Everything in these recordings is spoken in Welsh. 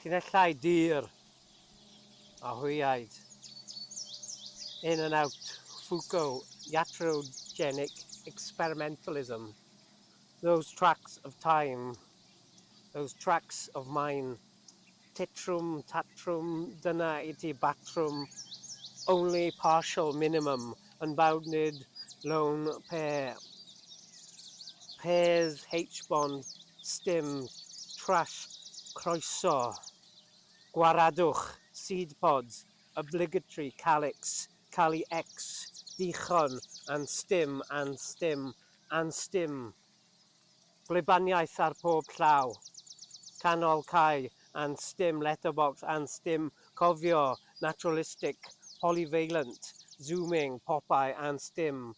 Llinellau dir a hwyaid. In and out. Foucault. Iatrogenic experimentalism. Those tracks of time. Those tracks of mine. Titrum, tatrum, dyna iti batrwm. Only partial minimum. Unbounded lone pair. Pairs, H-bond, stim, trash, croeso. Gwaradwch, seed pods, obligatory, calyx, cali X, dichon, and stim, and stim, and stim. Gwlybaniaeth ar pob llaw. Canol cae, and stim, letterbox, and stim, cofio, naturalistic, polyvalent, zooming, Popeye, and stim.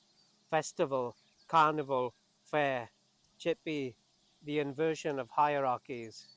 Festival, carnival, fair. Chippy, the inversion of hierarchies.